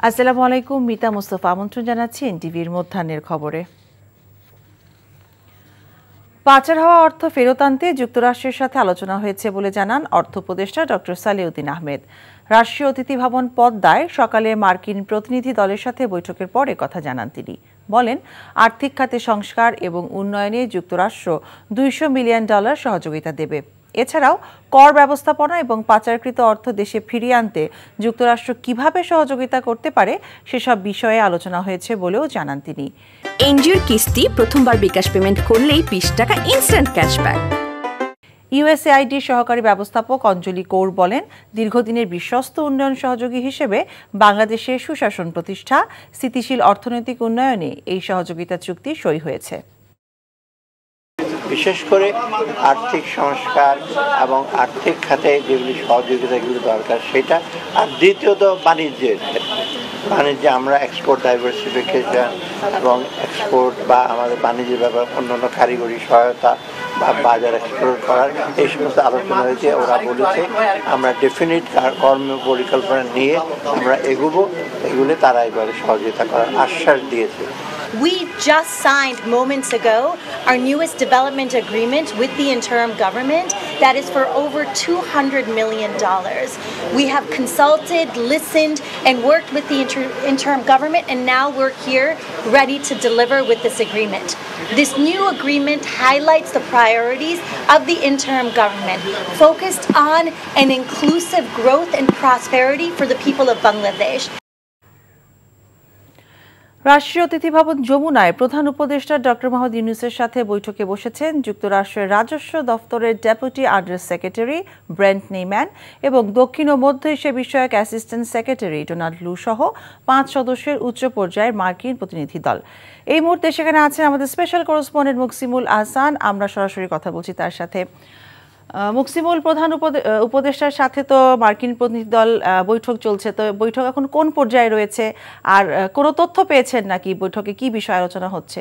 আসসালামু আলাইকুম, মিতা মুস্তফা আমন্ত্রণ জানাচ্ছি এনটিভির মধ্যাহ্নের খবরে। পাচার হওয়া অর্থ ফেরত আনতে যুক্তরাষ্ট্রের সাথে আলোচনা হয়েছে বলে জানান অর্থ উপদেষ্টা ডক্টর সালেউদ্দিন আহমেদ। রাষ্ট্রীয় অতিথি ভবন পদ্মায় সকালে মার্কিন প্রতিনিধি দলের সাথে বৈঠকের পর কথা জানান তিনি। বলেন, আর্থিক খাতে সংস্কার এবং উন্নয়নে যুক্তরাষ্ট্র $200 মিলিয়ন সহযোগিতা দেবে। এছাড়াও কর ব্যবস্থাপনা এবং পাচারকৃত অর্থ দেশে ফিরিয়ে আনতে যুক্তরাষ্ট্র কিভাবে সহযোগিতা করতে পারে সেসব বিষয়ে আলোচনা হয়েছে বলেও জানান তিনি। এনজিওর কিস্তি প্রথমবার বিকাশ পেমেন্ট করলেই $20 ইনস্ট্যান্ট ক্যাশব্যাক। ইউএসএআইডির সহকারী ব্যবস্থাপক অঞ্জলি কৌর বলেন, দীর্ঘদিনের বিশ্বস্ত উন্নয়ন সহযোগী হিসেবে বাংলাদেশের সুশাসন প্রতিষ্ঠা, স্থিতিশীল অর্থনৈতিক উন্নয়নে এই সহযোগিতা চুক্তি সই হয়েছে। বিশেষ করে আর্থিক সংস্কার এবং আর্থিক খাতে যেগুলি সহযোগিতাগুলি দরকার সেটা, আর দ্বিতীয়ত বাণিজ্যে আমরা এক্সপোর্ট ডাইভার্সিফিকেশন এবং এক্সপোর্ট বা আমাদের বাণিজ্যের ব্যাপার অন্যান্য কারিগরি সহায়তা বা বাজার এক্সপ্লোর করার এই সমস্ত আলোচনা হয়েছে। ওরা বলেছে আমরা ডেফিনিট কর্ম পরিকল্পনা নিয়ে আমরা এগুলো তারা এবারে সহযোগিতা করার আশ্বাস দিয়েছে। We just signed moments ago our newest development agreement with the interim government that is for over $200 million. We have consulted, listened, and worked with the interim government, and now we're here ready to deliver with this agreement. This new agreement highlights the priorities of the interim government, focused on an inclusive growth and prosperity for the people of Bangladesh. রাষ্ট্রীয় অতিথি ভবন যমুনায় প্রধান উপদেষ্টা doctor Mohammad ইউনূসের সাথে বৈঠকে বসেছেন যুক্তরাষ্ট্রের রাজস্ব দফতরের ডেপুটি আন্ডার সেক্রেটারি ব্রেন্ট নেইম্যান এবং দক্ষিণ ও মধ্য এশিয়া বিষয়ক অ্যাসিস্ট্যান্ট সেক্রেটারি ডোনাল্ড লু সহ 5 সদস্যের উচ্চ পর্যায়ের মার্কিন প্রতিনিধি দল। এই মুহূর্তে সেখানে আছেন আমাদের স্পেশাল করেসপন্ডেন্ট মুকসিমুল আহসান। আমরা সরাসরি কথা বলছি তার সাথে। মুকসিমুল, প্রধান উপদেষ্টার সাথে তো মার্কিন প্রতিনিধি দল বৈঠক চলছে, তো বৈঠক এখন কোন পর্যায়ে রয়েছে আর কোনো তথ্য পেয়েছেন নাকি বৈঠকে কি বিষয় আলোচনা হচ্ছে?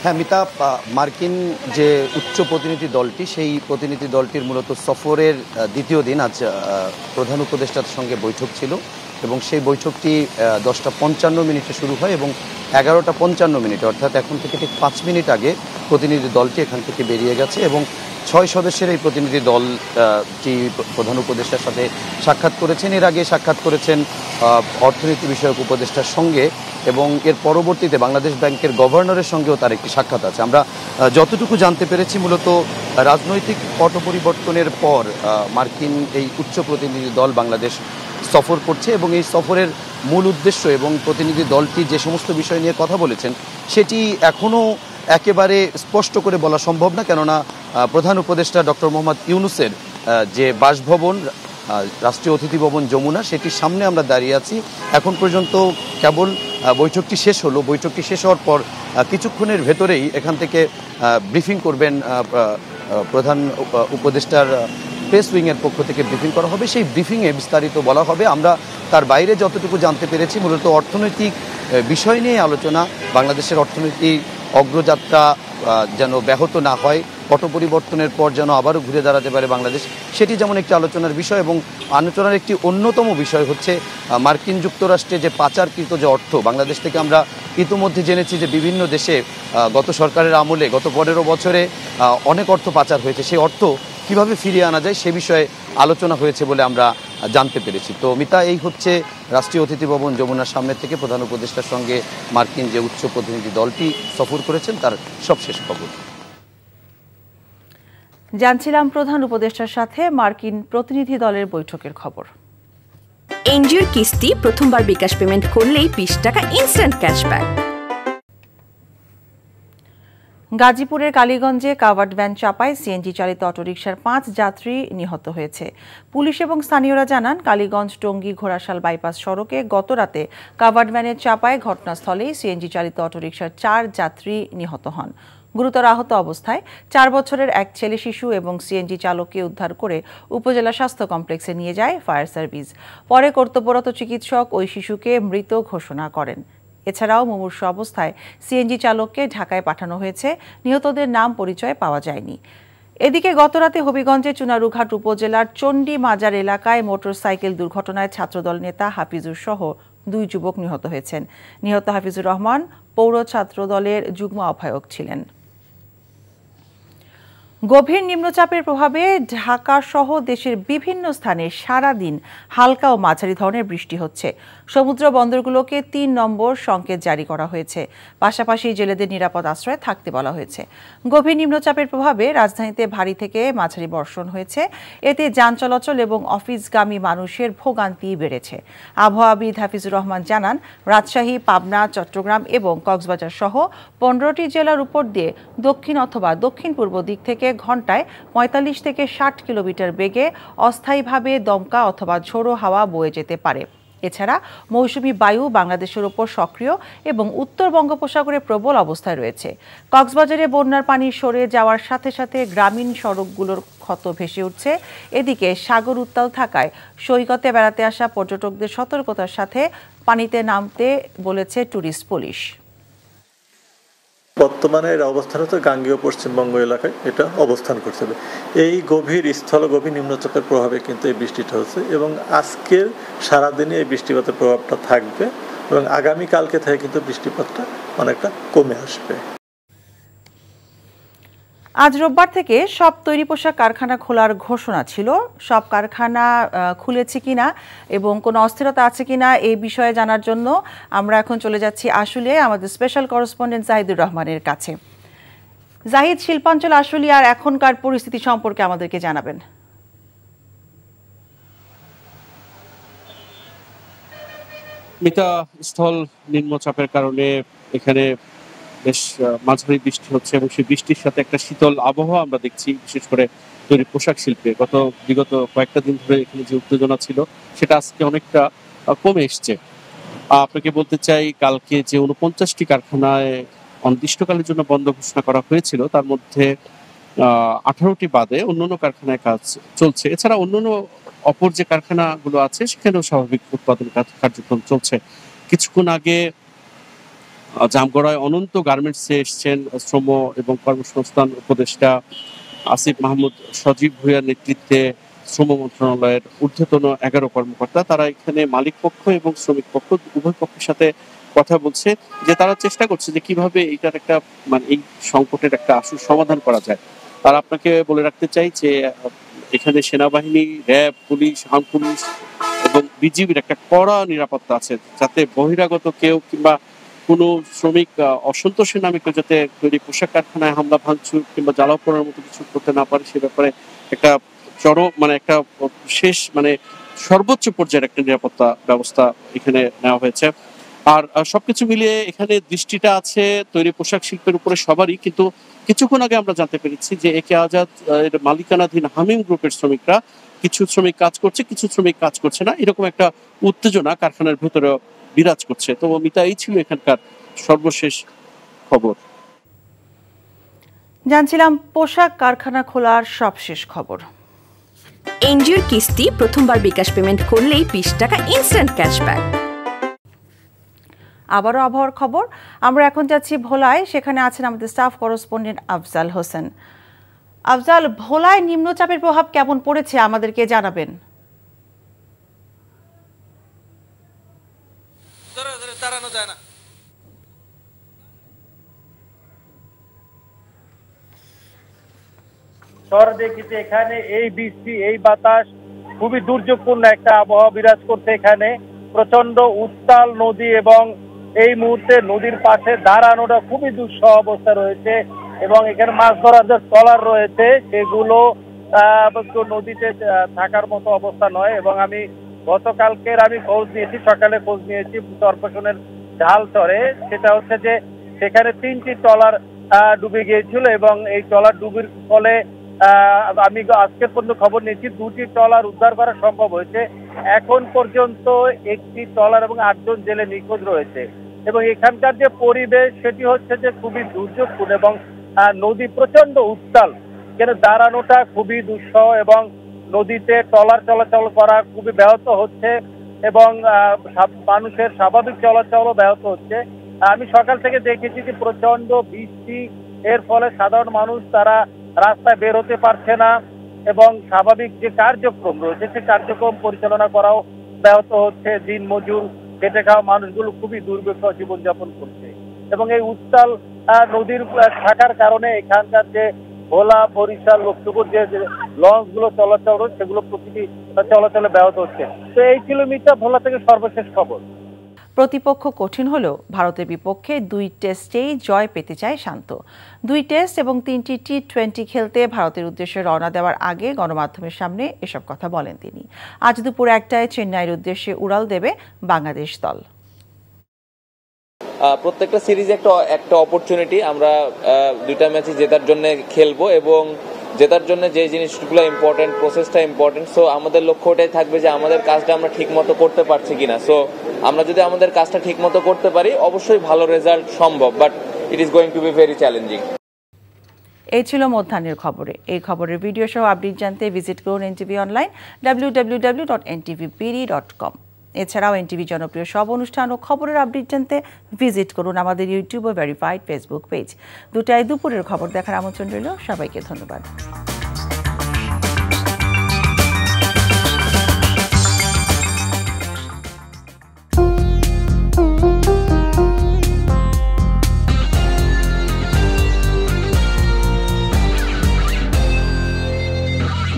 হ্যাঁ মিতা, মার্কিন যে উচ্চ প্রতিনিধি দলটি, সেই প্রতিনিধি দলটির মূলত সফরের দ্বিতীয় দিন আজ প্রধান উপদেষ্টার সঙ্গে বৈঠক ছিল এবং সেই বৈঠকটি 10:55 শুরু হয় এবং 11:55 অর্থাৎ এখন থেকে ঠিক 5 মিনিট আগে প্রতিনিধি দলটি এখান থেকে বেরিয়ে গেছে এবং 6 সদস্যের এই প্রতিনিধি দলটি প্রধান উপদেষ্টার সাথে সাক্ষাৎ করেছেন। এর আগে সাক্ষাৎ করেছেন অর্থনীতি বিষয়ক উপদেষ্টার সঙ্গে এবং এর পরবর্তীতে বাংলাদেশ ব্যাংকের গভর্নরের সঙ্গেও তার একটি সাক্ষাৎ আছে। আমরা যতটুকু জানতে পেরেছি, মূলত রাজনৈতিক পট পরিবর্তনের পর মার্কিন এই উচ্চ প্রতিনিধি দল বাংলাদেশ সফর করছে এবং এই সফরের মূল উদ্দেশ্য এবং প্রতিনিধি দলটি যে সমস্ত বিষয় নিয়ে কথা বলেছেন সেটি এখনও একেবারে স্পষ্ট করে বলা সম্ভব না, কেননা প্রধান উপদেষ্টা ডক্টর মোহাম্মদ ইউনূসের যে বাসভবন রাষ্ট্রীয় অতিথি ভবন যমুনা, সেটির সামনে আমরা দাঁড়িয়ে আছি। এখন পর্যন্ত কেবল বৈঠকটি শেষ হলো। বৈঠকটি শেষ হওয়ার পর কিছুক্ষণের ভেতরেই এখান থেকে ব্রিফিং করবেন প্রধান উপদেষ্টার প্রেস উইংয়ের পক্ষ থেকে ব্রিফিং করা হবে। সেই ব্রিফিংয়ে বিস্তারিত বলা হবে। আমরা তার বাইরে যতটুকু জানতে পেরেছি, মূলত অর্থনৈতিক বিষয় নিয়ে আলোচনা, বাংলাদেশের অর্থনৈতিক অগ্রযাত্রা যেন ব্যাহত না হয়, পট পরিবর্তনের পর যেন আবারও ঘুরে দাঁড়াতে পারে বাংলাদেশ, সেটি যেমন একটি আলোচনার বিষয়। এবং আলোচনার একটি অন্যতম বিষয় হচ্ছে মার্কিন যুক্তরাষ্ট্রে যে পাচারকৃত যে অর্থ, বাংলাদেশ থেকে আমরা ইতিমধ্যে জেনেছি যে বিভিন্ন দেশে গত সরকারের আমলে গত 15 বছরে অনেক অর্থ পাচার হয়েছে। সেই অর্থ কিভাবে ফিরিয়ে আনা যায় সে বিষয়ে আলোচনা হয়েছে বলে আমরা জানতে পেরেছি। তো মিতা, এই হচ্ছে রাষ্ট্রীয় অতিথি ভবন যমুনার সামনে থেকে প্রধান উপদেষ্টার সঙ্গে মার্কিন যে উচ্চ প্রতিনিধি দলটি সফর করেছেন তার সবশেষ খবর। জানছিলাম প্রধান উপদেষ্টার সাথে মার্কিন প্রতিনিধি দলের বৈঠকের খবর। এনজিওর কিস্তি প্রথমবার বিকাশ পেমেন্ট করলেই $20 ইনস্ট্যান্ট ক্যাশব্যাক। গাজীপুরের কালীগঞ্জে কাভার্ড ভ্যান চাপায় সিএনজি চালিত অটোরিকশার 5 যাত্রী নিহত হয়েছে। পুলিশ এবং স্থানীয়রা জানান, কালীগঞ্জ টঙ্গী ঘোড়াশাল বাইপাস সড়কে গতরাতে কাভার্ড ভ্যানের চাপায় ঘটনাস্থলেই সিএনজি চালিত অটোরিকশার 4 যাত্রী নিহত হন। গুরুতর আহত অবস্থায় 4 বছরের এক ছেলে শিশু এবং সিএনজি চালককে উদ্ধার করে উপজেলা স্বাস্থ্য কমপ্লেক্সে নিয়ে যায় ফায়ার সার্ভিস। পরে কর্তব্যরত চিকিৎসক ওই শিশুকে মৃত ঘোষণা করেন। এছাড়াও মুমূর্ষু অবস্থায় সিএনজি চালককে ঢাকায় পাঠানো হয়েছে। নিহতদের নাম পরিচয় পাওয়া যায়নি। এদিকে গতরাতে হবিগঞ্জে চুনারুঘাট উপজেলার চণ্ডী মাজার এলাকায় মোটরসাইকেল দুর্ঘটনায় ছাত্রদল নেতা হাফিজুর সহ 2 যুবক নিহত হয়েছেন। নিহত হাফিজুর রহমান পৌর ছাত্রদলের যুগ্ম আহ্বায়ক ছিলেন। গভীর নিম্নচাপের প্রভাবে ঢাকা সহ দেশের বিভিন্ন স্থানে সারাদিন হালকা ও মাঝারি ধরনের বৃষ্টি হচ্ছে। সমুদ্র বন্দরগুলোকে 3 নম্বর সংকেত জারি করা হয়েছে। পাশাপাশি জেলেদের নিরাপদ আশ্রয়ে থাকতে বলা হয়েছে। গভীর নিম্নচাপের প্রভাবে রাজধানীতে ভারী থেকে মাঝারি বর্ষণ হয়েছে। এতে যান চলাচল এবং অফিসগামী মানুষের ভোগান্তি বেড়েছে। আবহাওয়াবিদ হাফিজুর রহমান জানান, রাজশাহী, পাবনা, চট্টগ্রাম এবং কক্সবাজার সহ 15টি জেলার উপর দিয়ে দক্ষিণ অথবা দক্ষিণ পূর্ব দিক থেকে ঘন্টায় 45 থেকে 60 কিলোমিটার বেগে অস্থায়ীভাবে দমকা অথবা ঝোড়ো হাওয়া বয়ে যেতে পারে। এছাড়া মৌসুমী বায়ু বাংলাদেশের উপর সক্রিয় এবং উত্তর বঙ্গোপসাগরে প্রবল অবস্থায় রয়েছে। কক্সবাজারে বন্যার পানি সরে যাওয়ার সাথে সাথে গ্রামীণ সড়কগুলোর ক্ষত ভেসে উঠছে। এদিকে সাগর উত্তাল থাকায় সৈকতে বেড়াতে আসা পর্যটকদের সতর্কতার সাথে পানিতে নামতে বলেছে ট্যুরিস্ট পুলিশ। বর্তমানে এর অবস্থান হচ্ছে গাঙ্গেয় পশ্চিমবঙ্গ এলাকায় এটা অবস্থান করছে। এই গভীর গভীর নিম্নচাপের প্রভাবে কিন্তু এই বৃষ্টিটা হচ্ছে এবং আজকের সারাদিনে এই বৃষ্টিপাতের প্রভাবটা থাকবে এবং আগামীকালকে থেকে কিন্তু বৃষ্টিপাতটা অনেকটা কমে আসবে। আজ রোববার থেকে সব তৈরি পোশাক কারখানা খোলার ঘোষণা ছিল। সব কারখানা খুলেছে কিনা এবং কোনো অস্থিরতা আছে কিনা এই বিষয়ে জানার জন্য আমরা এখন চলে যাচ্ছি আশুলিয়ায় আমাদের স্পেশাল করেসপন্ডেন্ট জাহিদুর রহমানের কাছে। জাহিদ, শিল্পাঞ্চল আশুলিয়ার এখনকার পরিস্থিতি সম্পর্কে আমাদেরকে জানাবেন। মিতা, স্থল নিম্নচাপের কারণে এখানে বেশ মাঝারি বৃষ্টি হচ্ছে এবং সেই বৃষ্টির সাথে একটা শীতল আবহাওয়া আমরা দেখছি, বিশেষ করে তৈরি পোশাক শিল্পে। বিগত কয়েকটা দিন ধরে এখানে যে উত্তেজনা ছিল সেটা আজকে অনেকটা কমে এসছে। আপনাকে বলতে চাই, কালকে যে 49টি কারখানায় অনির্দিষ্টকালের জন্য বন্ধ ঘোষণা করা হয়েছিল তার মধ্যে 18টি বাদে অন্যান্য কারখানায় কাজ চলছে। এছাড়া অন্যান্য অপর যে কারখানাগুলো আছে সেখানেও স্বাভাবিক উৎপাদন কার্যক্রম চলছে। কিছুক্ষণ আগে জামগড়ায় অনন্ত গার্মেন্টসে এসছেন শ্রম এবং কর্মসংস্থান উপদেষ্টা আসিফ মাহমুদ সজীব ভুঁইয়ার নেতৃত্বে শ্রম মন্ত্রণালয়ের ঊর্ধ্বতন 11 কর্মকর্তা। তারা এখানে মালিক পক্ষ এবং শ্রমিক পক্ষ উভয় পক্ষের সাথে কথা বলছে যে তারা চেষ্টা করছে যে কিভাবে এইটার একটা এই সংকটের একটা আশু সমাধান করা যায়। তারা আপনাকে বলে রাখতে চাই যে এখানে সেনাবাহিনী, র্যাব, পুলিশ, আর্ম পুলিশ এবং বিজিবির একটা কড়া নিরাপত্তা আছে, যাতে বহিরাগত কেউ কিংবা কোনো শ্রমিক অসন্তোষের নামে কেউ যাতে তৈরি পোশাক কারখানায় হামলা ভাঙচুর কিংবা জ্বালাও করার মতো কিছু করতে না পারে, সে ব্যাপারে একটা একটা শেষ সর্বোচ্চ পর্যায়ের একটা নিরাপত্তা ব্যবস্থা এখানে নেওয়া হয়েছে। আর সবকিছু মিলিয়ে এখানে দৃষ্টিটা আছে তৈরি পোশাক শিল্পের উপরে সবারই। কিন্তু কিছুক্ষণ আগে আমরা জানতে পেরেছি যে একে আজাদ এর মালিকানাধীন হামিম গ্রুপের শ্রমিকরা, কিছু শ্রমিক কাজ করছে, কিছু শ্রমিক কাজ করছে না, এরকম একটা উত্তেজনা কারখানার ভেতরে বিরাজ করছে। তো মিতা, এই ছিল এখানকার সর্বশেষ খবর। জানছিলাম পোশাক কারখানা খোলার সবশেষ খবর। এনজিওর কিস্তি প্রথমবার বিকাশ পেমেন্ট করলেই 20 টাকা ইনস্ট্যান্ট ক্যাশব্যাক। আবারও আবহাওয়ার খবর। আমরা এখন যাচ্ছি ভোলায়, সেখানে আছেন আমাদের স্টাফ করেসপন্ডেন্ট আফজাল হোসেন। আফজাল, ভোলায় নিম্নচাপের প্রভাব কেমন পড়েছে আমাদেরকে জানাবেন। দেখেছি এখানে এই বৃষ্টি, এই বাতাস খুবই দুর্যোগপূর্ণ একটা আবহাওয়া বিরাজ করছে। এখানে প্রচন্ড উত্তাল নদী এবং এই মুহূর্তে নদীর পাশে দাঁড়ানোটা খুবই দুঃসহ অবস্থা রয়েছে এবং এখানে মাছ ধরার যে ট্রলার রয়েছে সেগুলো নদীতে থাকার মতো অবস্থা নয়। এবং আমি গতকালকের খোঁজ নিয়েছি, সকালে খোঁজ নিয়েছি চরপেশনের ঢালচরে। সেটা হচ্ছে যে সেখানে 3টি ট্রলার ডুবে গিয়েছিল এবং এই ট্রলার ডুবির ফলে আমি আজকের পর্যন্ত খবর নিয়েছি 2টি ট্রলার উদ্ধার করা সম্ভব হয়েছে। এখন পর্যন্ত 1টি ট্রলার এবং 8 জন জেলে নিখোঁজ রয়েছে। এবং এখানকার যে পরিবেশ সেটি হচ্ছে যে খুবই দুর্যোগপূর্ণ এবং নদী প্রচন্ড উত্তাল, কেন দাঁড়ানোটা খুবই দুঃসহ এবং নদীতে ট্রলার চলাচল করা খুবই ব্যাহত হচ্ছে এবং মানুষের স্বাভাবিক চলাচলও ব্যাহত হচ্ছে। আমি সকাল থেকে দেখেছি যে প্রচন্ড বৃষ্টি, এর ফলে সাধারণ মানুষ তারা রাস্তায় বের হতে পারছে না এবং স্বাভাবিক যে কার্যক্রম রয়েছে সে কার্যক্রম পরিচালনা করাও ব্যাহত হচ্ছে। দিন মজুর খেটে খাওয়া মানুষগুলো খুবই দুর্ভিক্ষ জীবনযাপন করছে এবং এই উত্তাল নদীর থাকার কারণে এখানকার যে ভোলা, বরিশাল, লক্ষ্মীপুর যে লঞ্চ গুলো চলাচল সেগুলো প্রতিটি চলাচলে ব্যাহত হচ্ছে। তো এই ছিল মিতা ভোলা থেকে সর্বশেষ খবর। প্রতিপক্ষ কঠিন হলেও ভারতের বিপক্ষে 2 টেস্টেই জয় পেতে চায় শান্ত। 2 টেস্ট এবং 3টি টি20 খেলতে ভারতের উদ্দেশ্যে রওনা দেওয়ার আগে গণমাধ্যমের সামনে এসব কথা বলেন তিনি। আজ দুপুর 1টায় চেন্নাইয়ের উদ্দেশ্যে উড়াল দেবে বাংলাদেশ দল। প্রত্যেকটা সিরিজ একটা অপরচুনিটি। আমরা 2টা ম্যাচই জেতার জন্য খেলবো এবং জেতার জন্য যে জিনিসগুলো ইম্পর্টেন্ট, প্রসেসটা ইম্পর্টেন্ট। সো আমাদের লক্ষ্য ওটাই থাকবে যে আমাদের কাজটা আমরা ঠিক মতো করতে পারছি কিনা। সো আমরা যদি আমাদের কাজটা ঠিক মতো করতে পারি অবশ্যই ভালো রেজাল্ট সম্ভব, but it is going to be very challenging. এই ছিল মধ্যাহ্নের খবরে। এই খবরের ভিডিও সহ আপডেট জানতে ভিজিট করুন এনটিভি অনলাইন www.ntvpd.com। এছাড়াও এনটিভি জনপ্রিয় সব অনুষ্ঠান ও খবরের আপডেট জানতে ভিজিট করুন আমাদের ইউটিউব ও ভেরিফাইড ফেসবুক পেজ। 2টায় দুপুরের খবর দেখার আমন্ত্রণ রইল। সবাইকে ধন্যবাদ।